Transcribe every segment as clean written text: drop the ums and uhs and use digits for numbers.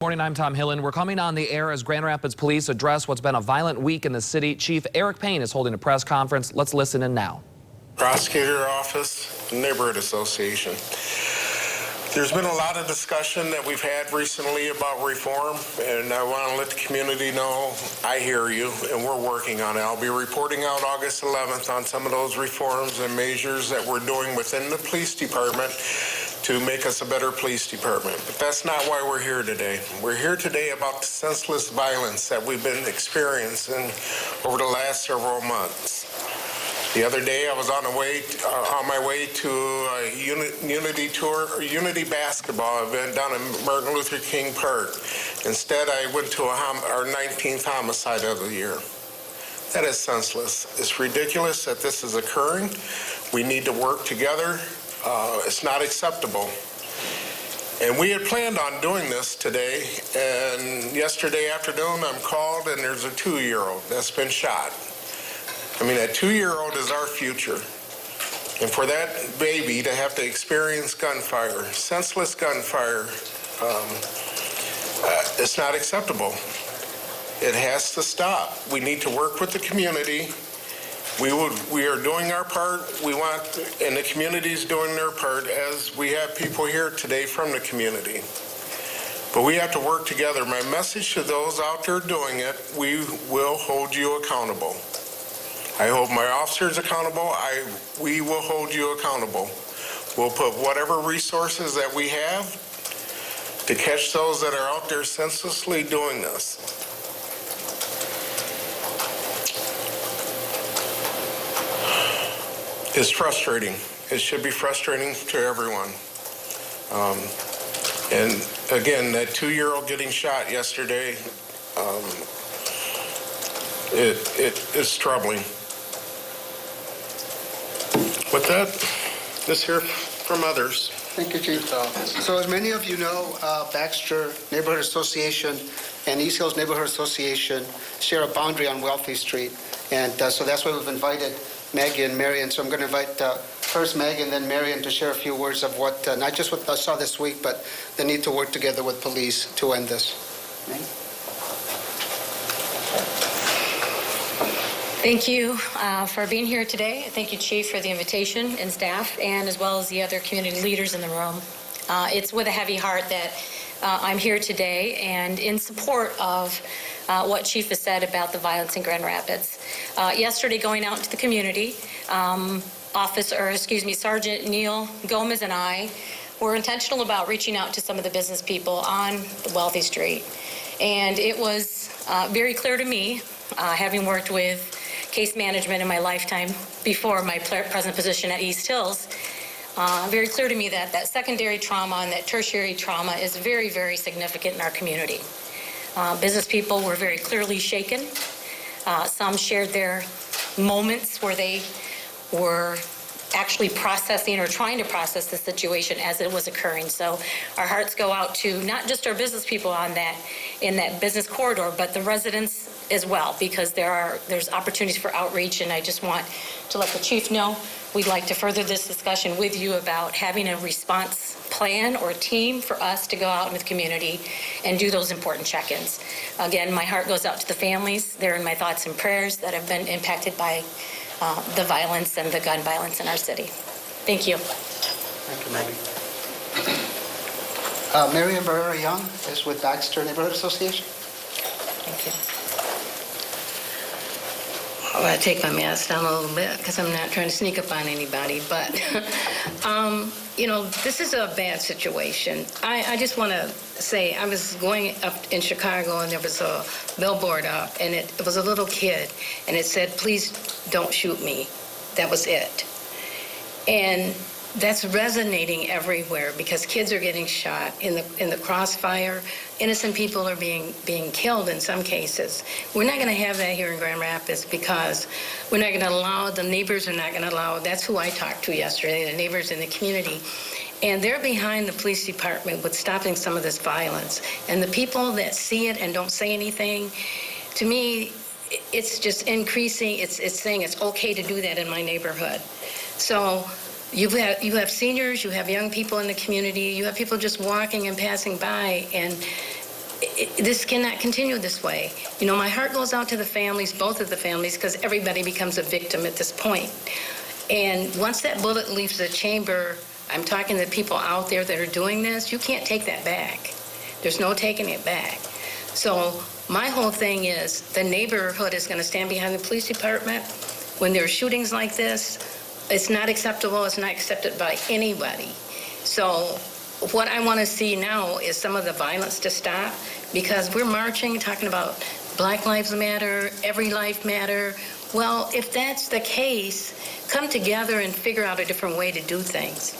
Morning, I'm Tom Hillen. We're coming on the air as Grand Rapids Police address what's been a violent week in the city. Chief Eric Payne is holding a press conference. Let's listen in now. Prosecutor Office, Neighborhood Association. There's been a lot of discussion that we've had recently about reform, and I want to let the community know I hear you, and we're working on it. I'll be reporting out August 11th on some of those reforms and measures that we're doing within the police department to make us a better police department. But that's not why we're here today. We're here today about the senseless violence that we've been experiencing over the last several months. The other day, I was on my way to a Unity basketball event down in Martin Luther King Park. Instead, I went to our 19th homicide of the year. That is senseless. It's ridiculous that this is occurring. We need to work together. It's not acceptable. And we had planned on doing this today, and yesterday afternoon I'm called and there's a 2-year-old that's been shot. I mean, that 2-year-old is our future. And for that baby to have to experience gunfire, senseless gunfire, it's not acceptable. It has to stop. We need to work with the community. We are doing our part. And the community's doing their part, as we have people here today from the community. But we have to work together. My message to those out there doing it, we will hold you accountable. I hold my officers accountable. We will hold you accountable. We'll put whatever resources that we have to catch those that are out there senselessly doing this. It's frustrating. It should be frustrating to everyone. And again, that 2-year-old getting shot yesterday, it is troubling. With that, let's hear from others. Thank you, Chief. So as many of you know, Baxter Neighborhood Association and East Hills Neighborhood Association share a boundary on Wealthy Street. And so that's why we've invited Maggie and Marion. So I'm going to invite first Maggie and then Marion to share a few words of what, not just what I saw this week, but the need to work together with police to end this. Maggie? Thank you for being here today. Thank you, Chief, for the invitation and staff, and as well as the other community leaders in the room. It's with a heavy heart that I'm here today and in support of what Chief has said about the violence in Grand Rapids. Yesterday, going out into the community, Sergeant Neil Gomez and I were intentional about reaching out to some of the business people on Wealthy Street. And it was very clear to me, having worked with case management in my lifetime before my present position at East Hills, very clear to me that that secondary trauma and that tertiary trauma is very, very significant in our community. Business people were very clearly shaken. Some shared their moments where they were actually processing or trying to process the situation as it was occurring. So our hearts go out to not just our business people in that business corridor, but the residents as well, because there's opportunities for outreach. And I just want to let the Chief know we'd like to further this discussion with you about having a response plan or team for us to go out in the community and do those important check-ins. Again, my heart goes out to the families. They're in my thoughts and prayers that have been impacted by the violence and the gun violence in our city. Thank you. Thank you, Maggie. Marion Barrera-Young is with Baxter Neighborhood Association. Thank you. I'm going to take my mask down a little bit because I'm not trying to sneak up on anybody, but this is a bad situation. I just want to say I was going up in Chicago and there was a billboard up and it was a little kid and it said, "Please don't shoot me." That was it. And that's resonating everywhere because kids are getting shot in the crossfire. Innocent people are being killed in some cases. We're not going to have that here in Grand Rapids because we're not going to allow, the neighbors are not going to allow. That's who I talked to yesterday, the neighbors in the community. And they're behind the police department with stopping some of this violence. And the people that see it and don't say anything, to me, it's just increasing. It's saying it's okay to do that in my neighborhood. So you have seniors, you have young people in the community, you have people just walking and passing by, and this cannot continue this way. You know, my heart goes out to the families, both of the families, because everybody becomes a victim at this point. And once that bullet leaves the chamber, I'm talking to the people out there that are doing this, you can't take that back. There's no taking it back. So my whole thing is the neighborhood is going to stand behind the police department. When there are shootings like this, it's not acceptable. It's not accepted by anybody. So what I want to see now is some of the violence to stop, because we're marching, talking about Black Lives Matter, every life matter. Well, if that's the case, come together and figure out a different way to do things.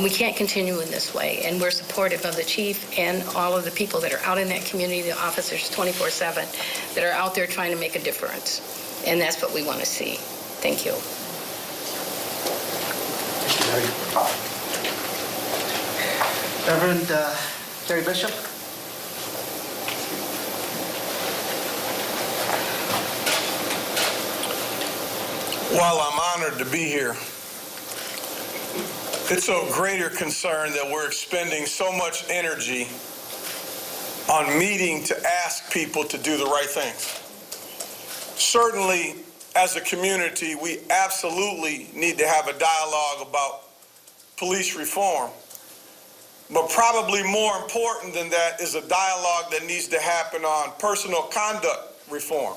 We can't continue in this way, and we're supportive of the chief and all of the people that are out in that community, the officers 24/7, that are out there trying to make a difference. And that's what we want to see. Thank you. Reverend Terry Bishop. While I'm honored to be here, it's of greater concern that we're expending so much energy on meeting to ask people to do the right things. Certainly, as a community, we absolutely need to have a dialogue about police reform. But probably more important than that is a dialogue that needs to happen on personal conduct reform.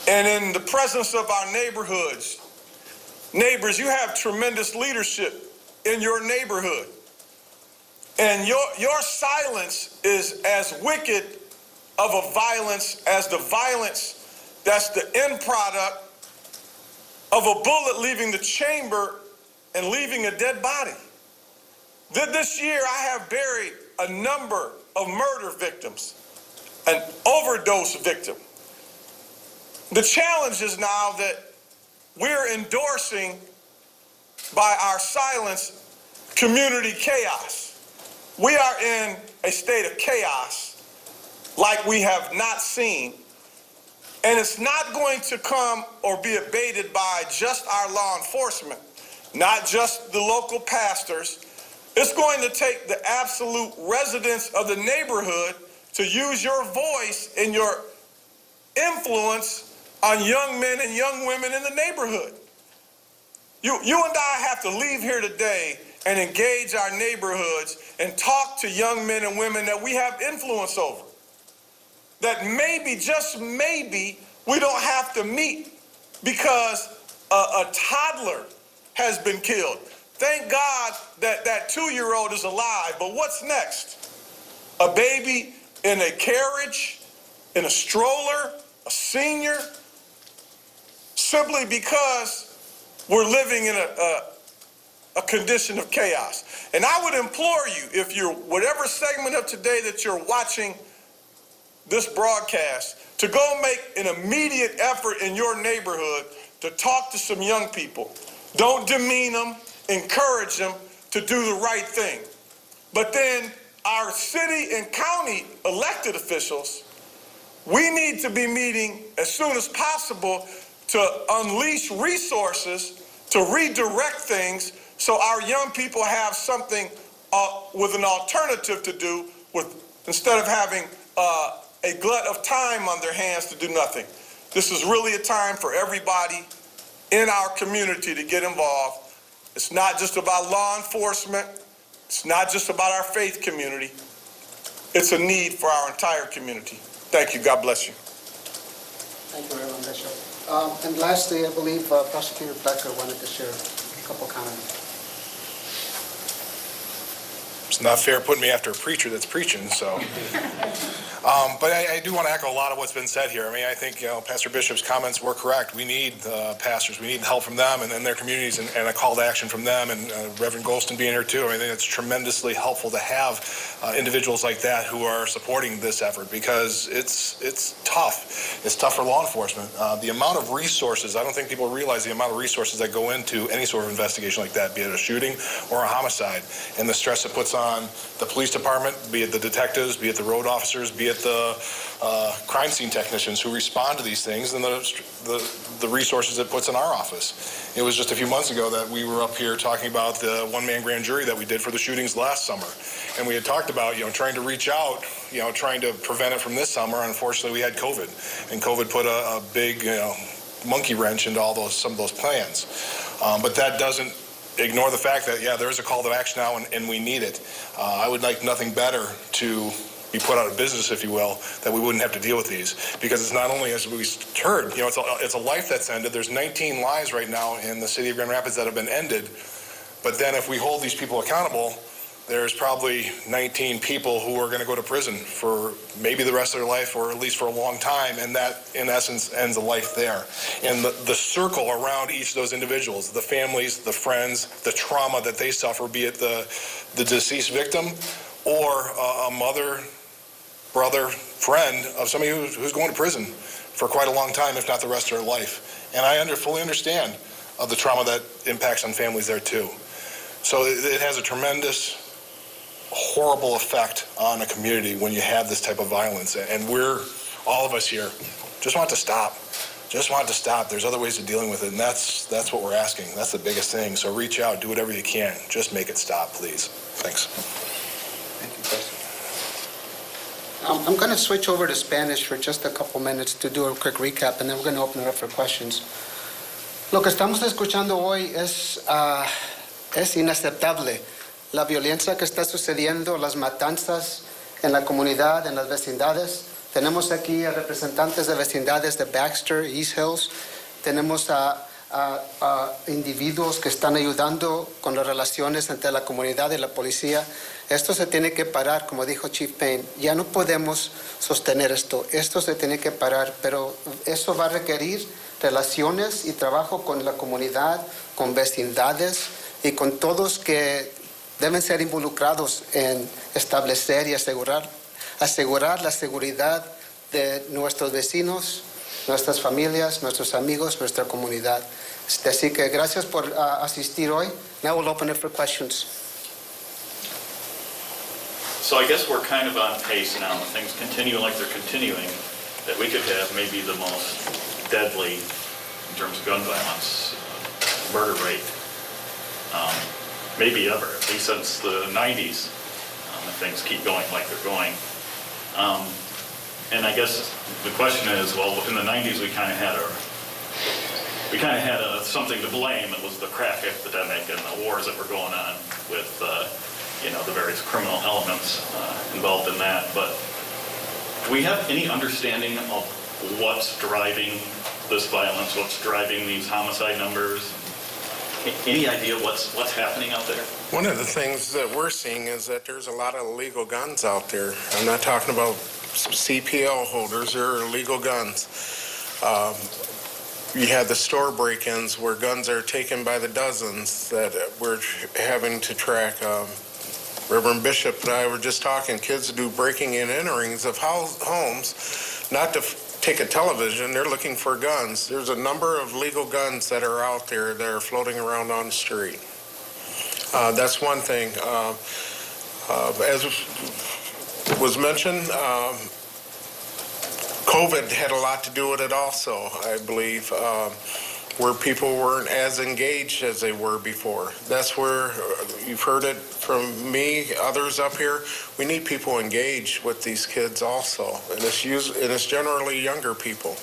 And in the presence of our neighborhoods, neighbors, you have tremendous leadership in your neighborhood. And your silence is as wicked of a violence as the violence that's the end product of a bullet leaving the chamber and leaving a dead body. This year, I have buried a number of murder victims, an overdose victim. The challenge is now that we're endorsing, by our silence, community chaos. We are in a state of chaos like we have not seen, and it's not going to come or be abated by just our law enforcement, not just the local pastors. It's going to take the absolute residents of the neighborhood to use your voice and your influence on young men and young women in the neighborhood. You and I have to leave here today and engage our neighborhoods and talk to young men and women that we have influence over. That maybe, just maybe, we don't have to meet because a toddler has been killed. Thank God that that 2-year-old is alive, but what's next? A baby in a carriage, in a stroller, a senior, simply because we're living in a condition of chaos. And I would implore you, if you're whatever segment of today that you're watching this broadcast, to go make an immediate effort in your neighborhood to talk to some young people. Don't demean them. Encourage them to do the right thing. But then our city and county elected officials, we need to be meeting as soon as possible to unleash resources to redirect things so our young people have something with an alternative to do instead of having a glut of time on their hands to do nothing. This is really a time for everybody in our community to get involved. It's not just about law enforcement. It's not just about our faith community. It's a need for our entire community. Thank you. God bless you. Thank you, Reverend Bishop. And lastly, I believe Prosecutor Becker wanted to share a couple comments. It's not fair putting me after a preacher that's preaching, so. But I do want to echo a lot of what's been said here. I mean, I think, Pastor Bishop's comments were correct. We need pastors. We need help from them and their communities and a call to action from them. And Reverend Golston being here, too. I think it's tremendously helpful to have individuals like that who are supporting this effort because it's tough. It's tough for law enforcement. The amount of resources, I don't think people realize the amount of resources that go into any sort of investigation like that, be it a shooting or a homicide, and the stress it puts on on the police department, be it the detectives, be it the road officers, be it the crime scene technicians who respond to these things, and the resources it puts in our office. It was just a few months ago that we were up here talking about the one-man grand jury that we did for the shootings last summer. And we had talked about, trying to reach out, trying to prevent it from this summer. Unfortunately, we had COVID, and COVID put a big, monkey wrench into some of those plans. But that doesn't ignore the fact that, there is a call to action now, and we need it. I would like nothing better to be put out of business, if you will, that we wouldn't have to deal with these. Because it's not only, as we heard, it's a life that's ended. There's 19 lives right now in the city of Grand Rapids that have been ended. But then if we hold these people accountable, there's probably 19 people who are going to go to prison for maybe the rest of their life, or at least for a long time, and that, in essence, ends a life there. And the circle around each of those individuals, the families, the friends, the trauma that they suffer, be it the deceased victim or a mother, brother, friend of somebody who's going to prison for quite a long time, if not the rest of their life. And I fully understand of the trauma that impacts on families there too. So it has a tremendous, horrible effect on a community when you have this type of violence. And all of us here, just want it to stop. Just want it to stop. There's other ways of dealing with it, and that's what we're asking. That's the biggest thing. So reach out, do whatever you can. Just make it stop, please. Thanks. Thank you, President. I'm going to switch over to Spanish for just a couple minutes to do a quick recap, and then we're going to open it up for questions. Lo que estamos escuchando hoy es inaceptable. La violencia que está sucediendo, las matanzas en la comunidad, en las vecindades. Tenemos aquí a representantes de vecindades de Baxter, East Hills. Tenemos a individuos que están ayudando con las relaciones entre la comunidad y la policía. Esto se tiene que parar, como dijo Chief Payne. Ya no podemos sostener esto. Esto se tiene que parar, pero eso va a requerir relaciones y trabajo con la comunidad, con vecindades y con todos que deben ser involucrados en establecer y asegurar la seguridad de nuestros vecinos, nuestras familias, nuestros amigos, nuestra comunidad. Así que gracias por asistir hoy. Now we'll open it for questions. So I guess we're kind of on pace now. If things continue like they're continuing, that we could have maybe the most deadly, in terms of gun violence, murder rate, maybe ever, at least since the 90s, if things keep going like they're going. And I guess the question is, well, in the 90s we kind of had something to blame. It was the crack epidemic and the wars that were going on with the various criminal elements involved in that. But do we have any understanding of what's driving this violence? What's driving these homicide numbers? Any idea what's happening out there? One of the things that we're seeing is that there's a lot of illegal guns out there. I'm not talking about CPL holders, there are illegal guns. You have the store break-ins where guns are taken by the dozens that we're having to track. Reverend Bishop and I were just talking, kids do breaking and enterings of homes, not to take a television, they're looking for guns. There's a number of legal guns that are out there that are floating around on the street. That's one thing. As was mentioned, COVID had a lot to do with it also, I believe, where people weren't as engaged as they were before. That's where you've heard it from me, others up here. We need people engaged with these kids also, and it's generally younger people.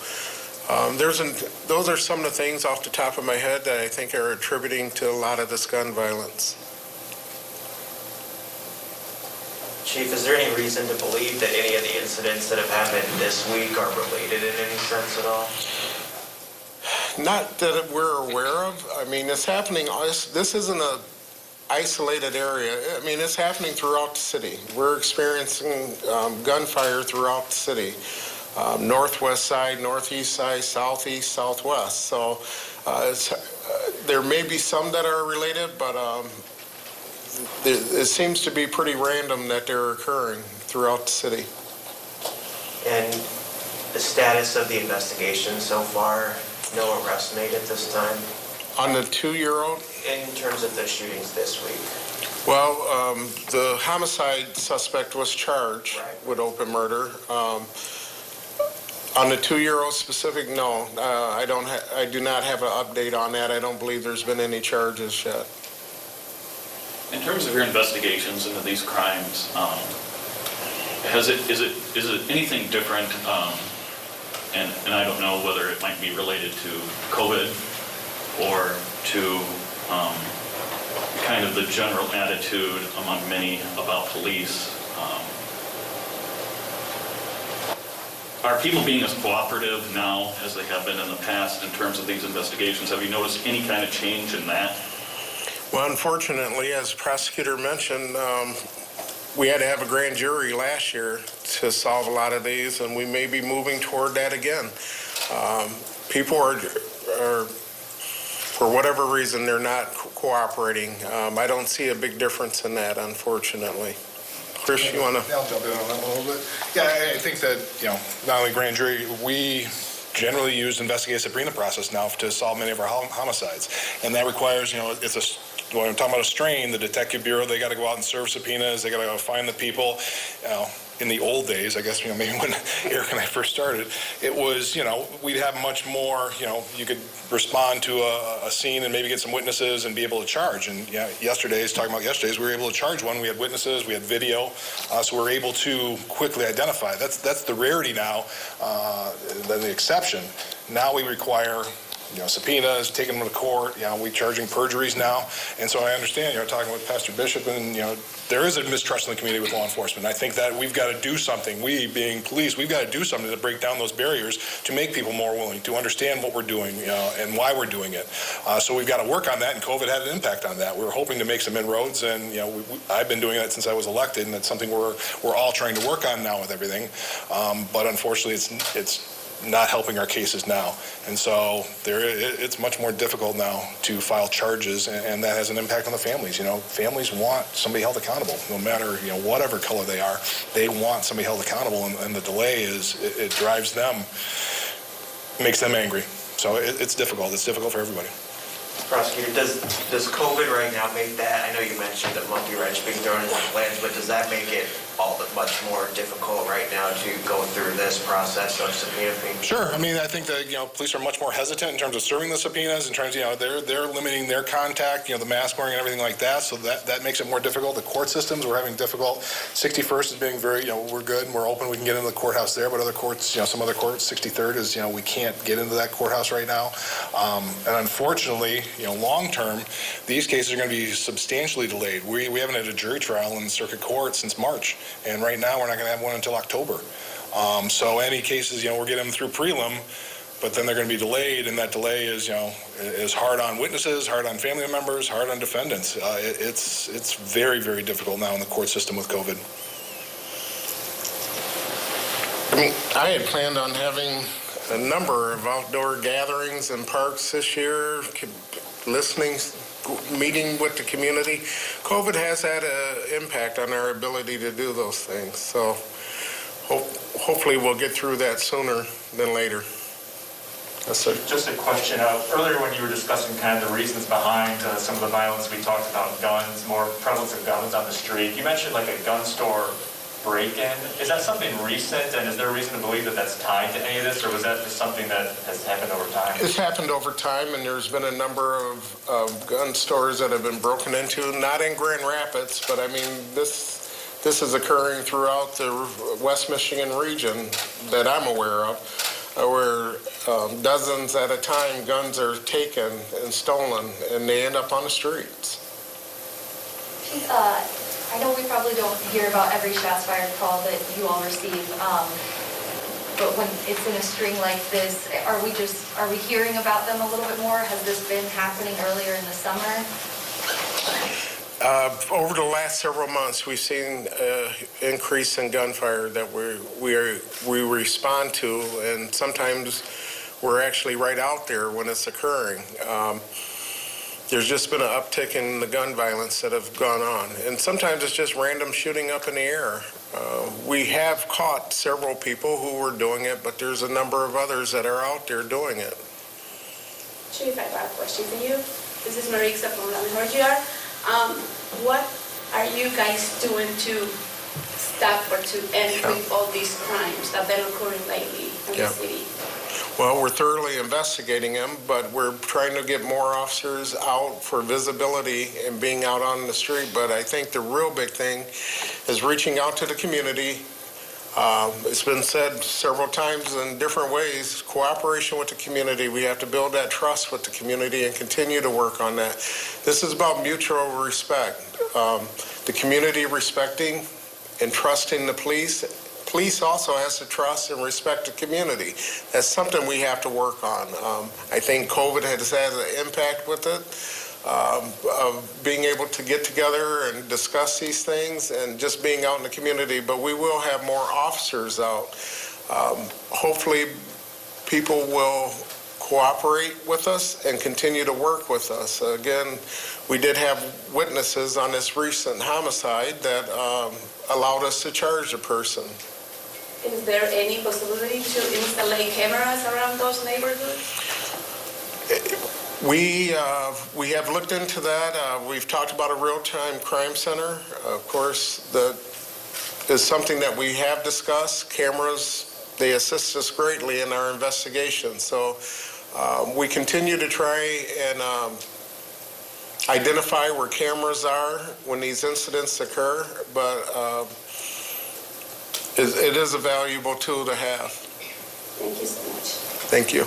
Those are some of the things off the top of my head that I think are attributing to a lot of this gun violence. Chief, is there any reason to believe that any of the incidents that have happened this week are related in any sense at all? Not that we're aware of. I mean, it's happening. This isn't an isolated area. I mean, it's happening throughout the city. We're experiencing gunfire throughout the city. Northwest side, northeast side, southeast, southwest. So there may be some that are related, but it seems to be pretty random that they're occurring throughout the city. And the status of the investigation so far, no arrests made at this time? On the 2-year-old? In terms of the shootings this week. Well, the homicide suspect was charged with open murder. On the 2-year-old specific, no, I do not have an update on that. I don't believe there's been any charges yet. In terms of your investigations into these crimes, is it anything different? And I don't know whether it might be related to COVID or to kind of the general attitude among many about police. Are people being as cooperative now as they have been in the past in terms of these investigations? Have you noticed any kind of change in that? Well, unfortunately, as the prosecutor mentioned, we had to have a grand jury last year to solve a lot of these, and we may be moving toward that again. People are for whatever reason, they're not cooperating. I don't see a big difference in that, unfortunately. Chris, you want to? I'll jump in on that one a little bit. Yeah, I think that, not only grand jury, we generally use investigative subpoena process now to solve many of our homicides. And that requires, when I'm talking about a strain, the Detective Bureau, they got to go out and serve subpoenas. They got to go find the people. In the old days, I guess, maybe when Eric and I first started, it was, we'd have much more, you could respond to a scene and maybe get some witnesses and be able to charge. And talking about yesterday's, we were able to charge one. We had witnesses, we had video, so we were able to quickly identify. That's the rarity now, the exception. Now we require subpoenas, taking them to court, we charging perjuries now. And so I understand, talking with Pastor Bishop, and, there is a mistrust in the community with law enforcement. I think that we've got to do something. We, being police, we've got to do something to break down those barriers to make people more willing to understand what we're doing, and why we're doing it. So we've got to work on that, and COVID had an impact on that. We were hoping to make some inroads, and, I've been doing that since I was elected, and that's something we're all trying to work on now with everything. But unfortunately, it's not helping our cases now. And so it's much more difficult now to file charges, and that has an impact on the families. Families want somebody held accountable, no matter, whatever color they are. They want somebody held accountable, and the delay it drives them, makes them angry. So it's difficult. It's difficult for everybody. Prosecutor, does COVID right now make that, I know you mentioned the monkey wrench being thrown into plans, but does that make it all that much more difficult right now to go through this process of subpoena? Sure. I mean, I think that, police are much more hesitant in terms of serving the subpoenas, in terms of, they're limiting their contact, the mask wearing and everything like that, so that makes it more difficult. The court systems, we're having difficult. 61st is being very, we're good and we're open, we can get into the courthouse there, but other courts, some other courts, 63rd is, we can't get into that courthouse right now. And unfortunately, long term, these cases are going to be substantially delayed. We haven't had a jury trial in the circuit court since March, and right now we're not going to have one until October. So any cases, we're getting them through prelim, but then they're going to be delayed, and that delay is, is hard on witnesses, hard on family members, hard on defendants. It's very, very difficult now in the court system with COVID. I had planned on having a number of outdoor gatherings in parks this year, listening, meeting with the community. COVID has had an impact on our ability to do those things. So hopefully we'll get through that sooner than later. Yes, sir. Just a question. Earlier when you were discussing kind of the reasons behind some of the violence, we talked about guns, more prevalence of guns on the street. You mentioned like a gun store break-in. Is that something recent, and is there a reason to believe that that's tied to any of this, or was that just something that has happened over time? It's happened over time, and there's been a number of gun stores that have been broken into, not in Grand Rapids, but I mean, this is occurring throughout the West Michigan region that I'm aware of, where dozens at a time guns are taken and stolen, and they end up on the streets. I know we probably don't hear about every shots fired call that you all receive, but when it's in a string like this, are we hearing about them a little bit more? Has this been happening earlier in the summer? Over the last several months, we've seen an increase in gunfire that we respond to, and sometimes we're actually right out there when it's occurring. There's just been an uptick in the gun violence that have gone on. And sometimes it's just random shooting up in the air. We have caught several people who were doing it, but there's a number of others that are out there doing it. Chief, I have a question for you. This is Marie from What are you guys doing to stop or to end with all these crimes that have been occurring lately in the city? Well, we're thoroughly investigating them, but we're trying to get more officers out for visibility and being out on the street. But I think the real big thing is reaching out to the community. It's been said several times in different ways, cooperation with the community. We have to build that trust with the community and continue to work on that. This is about mutual respect. The community respecting and trusting the police. Police also has to trust and respect the community. That's something we have to work on. I think COVID has had an impact with it, of being able to get together and discuss these things and just being out in the community. But we will have more officers out. Hopefully, people will cooperate with us and continue to work with us. Again, we did have witnesses on this recent homicide that allowed us to charge a person. Is there any possibility to install cameras around those neighborhoods? We have looked into that. We've talked about a real-time crime center. Of course, that is something that we have discussed. Cameras, they assist us greatly in our investigation. So we continue to try and identify where cameras are when these incidents occur, but it is a valuable tool to have. Thank you so much. Thank you.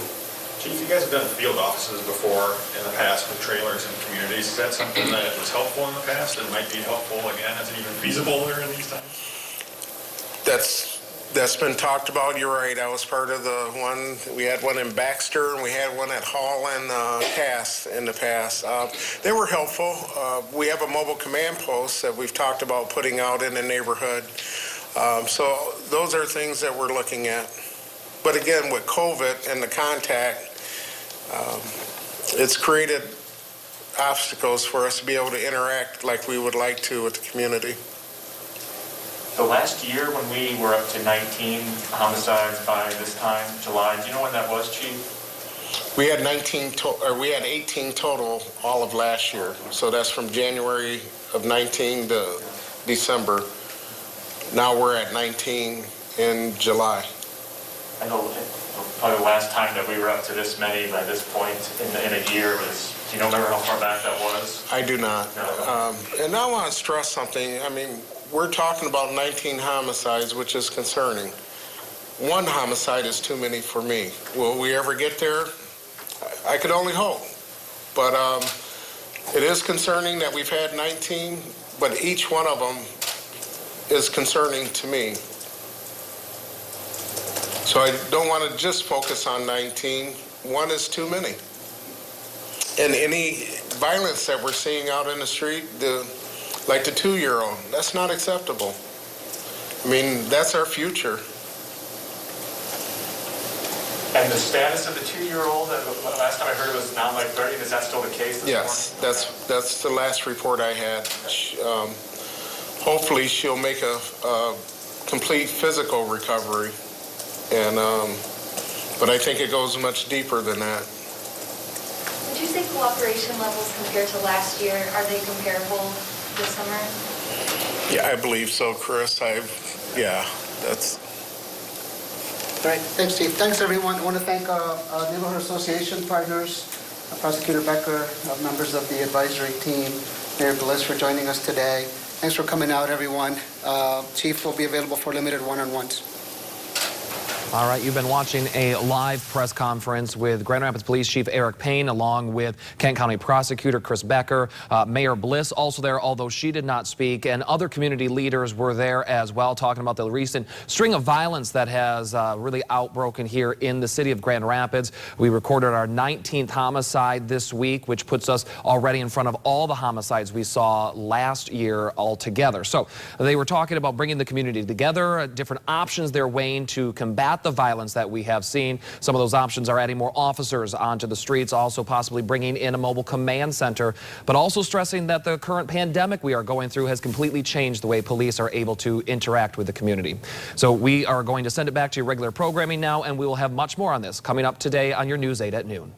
Chief, you guys have done field offices before in the past with trailers and communities. Is that something that was helpful in the past and might be helpful again? Is it even feasible during these times? That's been talked about. You're right. I was part of the one. We had one in Baxter and we had one at Hall and Cass in the past. They were helpful. We have a mobile command post that we've talked about putting out in the neighborhood. So those are things that we're looking at. But again, with COVID and the contact, it's created obstacles for us to be able to interact like we would like to with the community. So last year when we were up to 19 homicides by this time, July, do you know when that was, Chief? We had 18 total all of last year. So that's from January of 19 to December. Now we're at 19 in July. I know probably the last time that we were up to this many by this point in a year was, do you remember how far back that was? I do not. No. And I want to stress something. I mean, we're talking about 19 homicides, which is concerning. One homicide is too many for me. Will we ever get there? I could only hope. But it is concerning that we've had 19, but each one of them is concerning to me. So I don't want to just focus on 19. One is too many. And any violence that we're seeing out in the street, like the 2-year-old, that's not acceptable. I mean, that's our future. And the status of the 2-year-old, last time I heard it was now like 30, is that still the case? Yes, that's the last report I had. Hopefully she'll make a complete physical recovery. And but I think it goes much deeper than that. Would you say cooperation levels compared to last year, are they comparable this summer? Yeah, I believe so, Chris. That's... All right, thanks, Steve. Thanks, everyone. I want to thank our neighborhood association partners, Prosecutor Becker, members of the advisory team, Mayor Bliss for joining us today. Thanks for coming out, everyone. Chief will be available for limited one-on-ones. All right, you've been watching a live press conference with Grand Rapids Police Chief Eric Payne, along with Kent County Prosecutor Chris Becker, Mayor Bliss also there, although she did not speak, and other community leaders were there as well, talking about the recent string of violence that has really outbroken here in the city of Grand Rapids. We recorded our 19th homicide this week, which puts us already in front of all the homicides we saw last year altogether. So they were talking about bringing the community together, different options they're weighing to combat the violence that we have seen. Some of those options are adding more officers onto the streets, also possibly bringing in a mobile command center, but also stressing that the current pandemic we are going through has completely changed the way police are able to interact with the community. So we are going to send it back to your regular programming now, and we will have much more on this coming up today on your News 8 at noon.